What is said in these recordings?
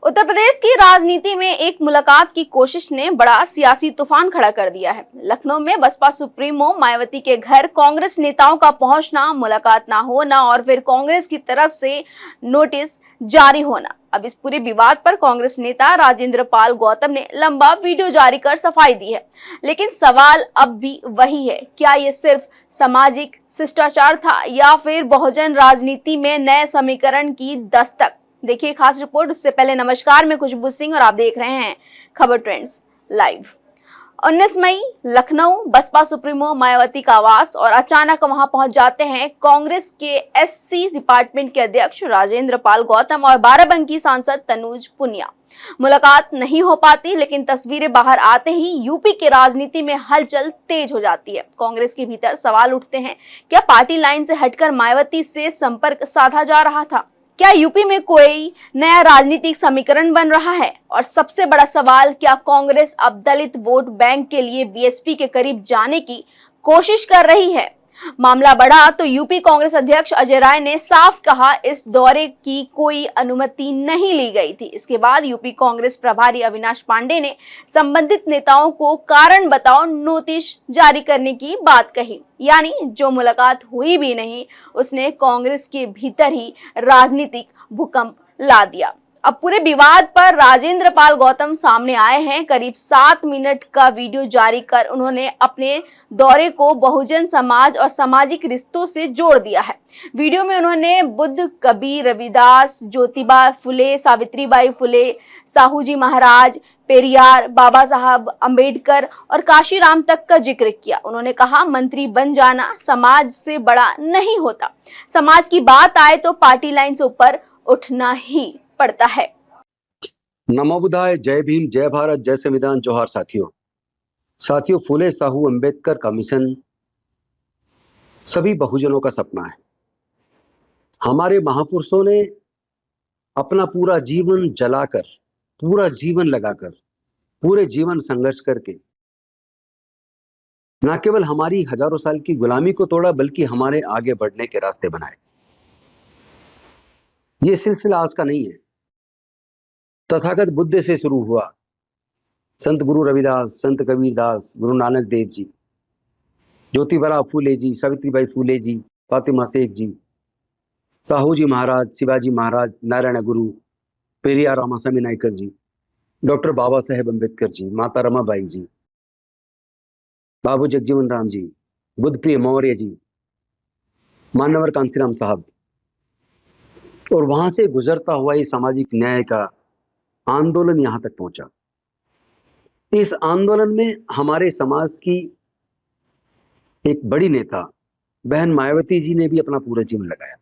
उत्तर प्रदेश की राजनीति में एक मुलाकात की कोशिश ने बड़ा सियासी तूफान खड़ा कर दिया है। लखनऊ में बसपा सुप्रीमो मायावती के घर कांग्रेस नेताओं का पहुंचना, मुलाकात ना होना और फिर कांग्रेस की तरफ से नोटिस जारी होना। अब इस पूरे विवाद पर कांग्रेस नेता राजेंद्र पाल गौतम ने लंबा वीडियो जारी कर सफाई दी है, लेकिन सवाल अब भी वही है, क्या ये सिर्फ सामाजिक शिष्टाचार था या फिर बहुजन राजनीति में नए समीकरण की दस्तक? देखिए खास रिपोर्ट। उससे पहले नमस्कार, मैं खुशबू सिंह और आप देख रहे हैं खबर ट्रेंड्स लाइव। 19 मई लखनऊ बसपा सुप्रीमो मायावती का आवास और अचानक वहां पहुंच जाते हैं कांग्रेस के एससी डिपार्टमेंट के अध्यक्ष राजेंद्र पाल गौतम और बाराबंकी सांसद तनुज पुनिया। मुलाकात नहीं हो पाती, लेकिन तस्वीरें बाहर आते ही यूपी के राजनीति में हलचल तेज हो जाती है। कांग्रेस के भीतर सवाल उठते हैं, क्या पार्टी लाइन से हटकर मायावती से संपर्क साधा जा रहा था? क्या यूपी में कोई नया राजनीतिक समीकरण बन रहा है? और सबसे बड़ा सवाल, क्या कांग्रेस अब दलित वोट बैंक के लिए बीएसपी के करीब जाने की कोशिश कर रही है? मामला बढ़ा तो यूपी कांग्रेस अध्यक्ष अजय राय ने साफ कहा, इस दौरे की कोई अनुमति नहीं ली गई थी। इसके बाद यूपी कांग्रेस प्रभारी अविनाश पांडे ने संबंधित नेताओं को कारण बताओ नोटिस जारी करने की बात कही। यानी जो मुलाकात हुई भी नहीं, उसने कांग्रेस के भीतर ही राजनीतिक भूकंप ला दिया। अब पूरे विवाद पर राजेंद्र पाल गौतम सामने आए हैं। करीब 7 मिनट का वीडियो जारी कर उन्होंने अपने दौरे को बहुजन समाज और सामाजिक रिश्तों से जोड़ दिया है। वीडियो में उन्होंने बुद्ध, कबीर, रविदास, ज्योतिबा फुले, सावित्रीबाई फुले, साहूजी महाराज, पेरियार, बाबा साहब अंबेडकर और काशीराम तक का जिक्र किया। उन्होंने कहा, मंत्री बन जाना समाज से बड़ा नहीं होता। समाज की बात आए तो पार्टी लाइन से ऊपर उठना ही पड़ता है। नमो बुद्धाय, जय भीम, जय भारत, जय संविधान, जोहार। साथियों, फुले साहू अंबेडकर का मिशन सभी बहुजनों का सपना है। हमारे महापुरुषों ने अपना पूरा जीवन जलाकर, पूरा जीवन लगाकर, पूरे जीवन संघर्ष करके न केवल हमारी हजारों साल की गुलामी को तोड़ा, बल्कि हमारे आगे बढ़ने के रास्ते बनाए। ये सिलसिला आज का नहीं है। तथागत बुद्ध से शुरू हुआ, संत गुरु रविदास, संत कबीरदास, गुरु नानक देव जी, ज्योतिबा फूले जी, सावित्रीबाई फूले जी, फातिमा शेख जी, साहूजी महाराज, शिवाजी महाराज, नारायण गुरु, पेरियार रामास्वामी नायकर जी, डॉक्टर बाबा साहेब अम्बेडकर जी, माता रमाबाई जी, बाबू जगजीवन राम जी, बुद्ध प्रिय मौर्य जी, मानवर कांसीराम साहब, और वहां से गुजरता हुआ ये सामाजिक न्याय का आंदोलन यहां तक पहुंचा। इस आंदोलन में हमारे समाज की एक बड़ी नेता बहन मायावती जी ने भी अपना पूरा जीवन लगाया।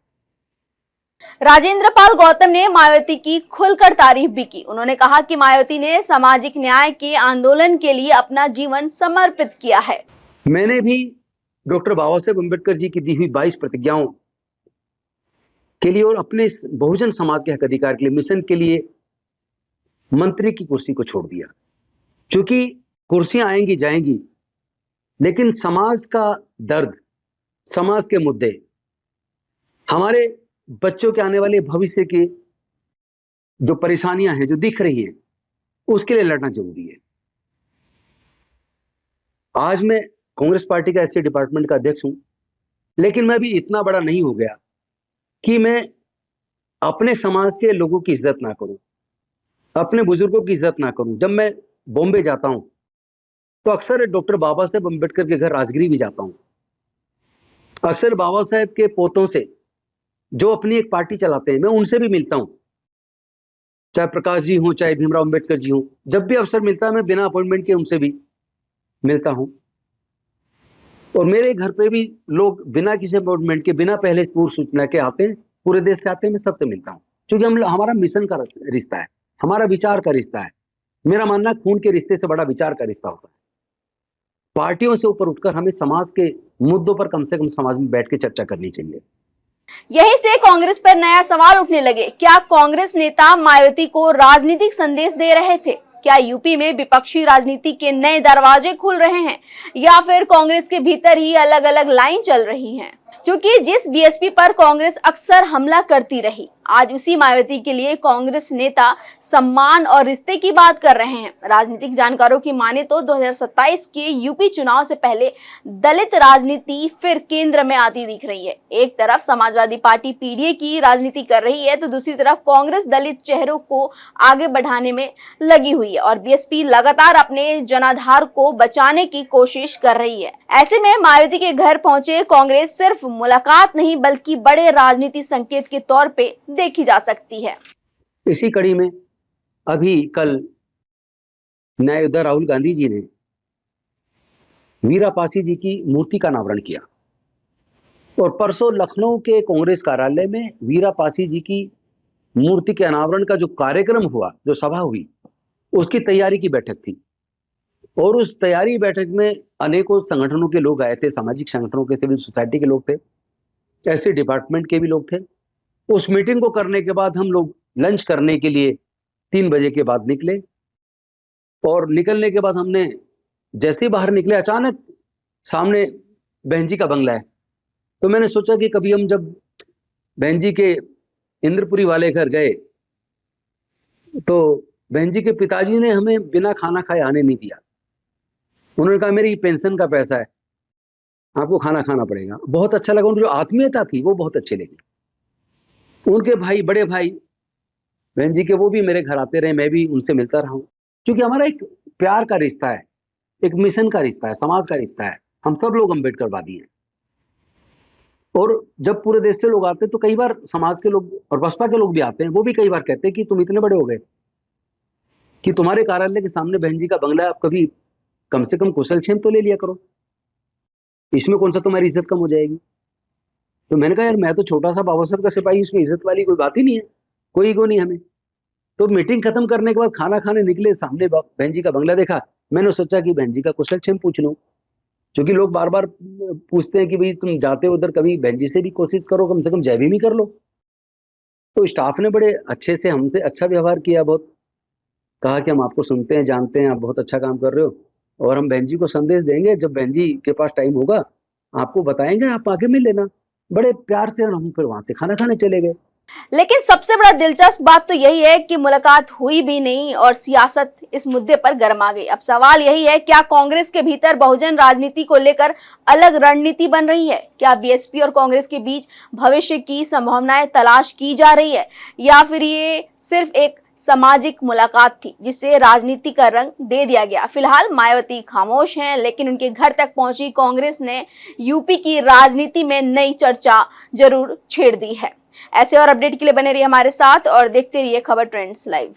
राजेंद्र पाल गौतम ने मायावती की खुलकर तारीफ भी की। उन्होंने कहा कि मायावती ने सामाजिक न्याय के आंदोलन के लिए अपना जीवन समर्पित किया है। मैंने भी डॉक्टर बाबा साहेब अम्बेडकर जी की दी हुई 22 प्रतिज्ञाओं के लिए और अपने बहुजन समाज के हक अधिकार के लिए, मिशन के लिए मंत्री की कुर्सी को छोड़ दिया। क्योंकि कुर्सियां आएंगी जाएंगी, लेकिन समाज का दर्द, समाज के मुद्दे, हमारे बच्चों के आने वाले भविष्य की जो परेशानियां हैं, जो दिख रही हैं, उसके लिए लड़ना जरूरी है। आज मैं कांग्रेस पार्टी का एससी डिपार्टमेंट का अध्यक्ष हूं, लेकिन मैं भी इतना बड़ा नहीं हो गया कि मैं अपने समाज के लोगों की इज्जत ना करूं, अपने बुजुर्गों की इज्जत ना करूं। जब मैं बॉम्बे जाता हूं तो अक्सर डॉक्टर बाबा साहेब अम्बेडकर के घर राजगिरी भी जाता हूं। अक्सर बाबा साहेब के पोतों से, जो अपनी एक पार्टी चलाते हैं, मैं उनसे भी मिलता हूं, चाहे प्रकाश जी हों, चाहे भीमराव अम्बेडकर जी हों। जब भी अवसर मिलता है मैं बिना अपॉइंटमेंट के उनसे भी मिलता हूं। और मेरे घर पे भी लोग बिना किसी अपॉइंटमेंट के, बिना पहले पूर्व सूचना के आते हैं, पूरे देश से आते हैं, मैं सबसे मिलता हूं। क्योंकि हमारा मिशन का रिश्ता है, हमारा विचार का रिश्ता है। मेरा मानना, खून के रिश्ते से बड़ा विचार का रिश्ता होता है। पार्टियों से ऊपर उठकर हमें समाज के मुद्दों पर कम से कम समाज में बैठ के चर्चा करनी चाहिए। यहीं से कांग्रेस पर नया सवाल उठने लगे। क्या कांग्रेस नेता मायावती को राजनीतिक संदेश दे रहे थे? क्या यूपी में विपक्षी राजनीति के नए दरवाजे खुल रहे हैं, या फिर कांग्रेस के भीतर ही अलग अलग लाइन चल रही हैं? क्योंकि जिस बीएसपी पर कांग्रेस अक्सर हमला करती रही, आज उसी मायावती के लिए कांग्रेस नेता सम्मान और रिश्ते की बात कर रहे हैं। राजनीतिक जानकारों की माने तो 2027 के यूपी चुनाव से पहले दलित राजनीति फिर केंद्र में आती दिख रही है। एक तरफ समाजवादी पार्टी पीडीए की राजनीति कर रही है तो दूसरी तरफ कांग्रेस दलित चेहरों को आगे बढ़ाने में लगी हुई है और बीएसपी लगातार अपने जनाधार को बचाने की कोशिश कर रही है। ऐसे में मायावती के घर पहुंचे कांग्रेस सिर्फ मुलाकात नहीं बल्कि बड़े राजनीति संकेत के तौर पे देखी जा सकती है। इसी कड़ी में अभी कल न्यायोदय राहुल गांधी जी ने वीरा पासी जी की मूर्ति का अनावरण किया और परसों लखनऊ के कांग्रेस कार्यालय में वीरा पासी जी की मूर्ति के अनावरण का जो कार्यक्रम हुआ, जो सभा हुई, उसकी तैयारी की बैठक थी और उस तैयारी बैठक में अनेकों संगठनों के लोग आए थे, सामाजिक संगठनों के, सिविल सोसाइटी के लोग थे, ऐसे डिपार्टमेंट के भी लोग थे। उस मीटिंग को करने के बाद हम लोग लंच करने के लिए 3 बजे के बाद निकले और निकलने के बाद हमने जैसे ही बाहर निकले अचानक सामने बहन जी का बंगला है। तो मैंने सोचा कि कभी हम जब बहन जी के इंद्रपुरी वाले घर गए तो बहन जी के पिताजी ने हमें बिना खाना खाए आने नहीं दिया। उन्होंने कहा मेरी पेंशन का पैसा है, आपको खाना खाना पड़ेगा। बहुत अच्छा लगा, उनकी जो आत्मीयता थी वो बहुत अच्छी लगी। उनके भाई, बड़े भाई बहन जी के, वो भी मेरे घर आते रहे, मैं भी उनसे मिलता रहा हूँ, क्योंकि हमारा एक प्यार का रिश्ता है, एक मिशन का रिश्ता है, समाज का रिश्ता है। हम सब लोग अम्बेडकरवादी हैं और जब पूरे देश से लोग आते हैं तो कई बार समाज के लोग और बसपा के लोग भी आते हैं, वो भी कई बार कहते हैं कि तुम इतने बड़े हो गए कि तुम्हारे कार्यालय के सामने बहन जी का बंगला है, आप कभी कम से कम कुशलक्षेम तो ले लिया करो, इसमें कौन सा तुम्हारी इज्जत कम हो जाएगी। तो मैंने कहा यार मैं तो छोटा सा बाबा साहब का सिपाही, इसमें इज्जत वाली कोई बात ही नहीं है, कोई ईगो नहीं हमें। तो मीटिंग खत्म करने के बाद खाना खाने निकले, सामने बहन जी का बंगला देखा, मैंने सोचा कि बहन जी का कुशलक्षेम पूछ लूं, क्योंकि लोग बार बार पूछते हैं कि भाई तुम जाते हो उधर, कभी बहन जी से भी कोशिश करो, कम से कम जय भीम ही कर लो। तो स्टाफ ने बड़े अच्छे से हमसे अच्छा व्यवहार किया, बहुत कहा कि हम आपको सुनते हैं, जानते हैं, आप बहुत अच्छा काम कर रहे हो और हम बहन जी को संदेश देंगे, जब बहन जी के पास टाइम होगा आपको बताएंगे, आप आके मिल लेना। बड़े प्यार से हम फिर वहां से खाना खाने चले गए। लेकिन सबसे बड़ा दिलचस्प बात तो यही है कि मुलाकात हुई भी नहीं और सियासत इस मुद्दे पर गर्मा गई। अब सवाल यही है, क्या कांग्रेस के भीतर बहुजन राजनीति को लेकर अलग रणनीति बन रही है? क्या बीएसपी और कांग्रेस के बीच भविष्य की संभावनाएं तलाश की जा रही है या फिर ये सिर्फ एक सामाजिक मुलाकात थी जिससे राजनीति का रंग दे दिया गया? फिलहाल मायावती खामोश हैं, लेकिन उनके घर तक पहुंची कांग्रेस ने यूपी की राजनीति में नई चर्चा जरूर छेड़ दी है। ऐसे और अपडेट के लिए बने रहिए हमारे साथ और देखते रहिए खबर ट्रेंड्स लाइव।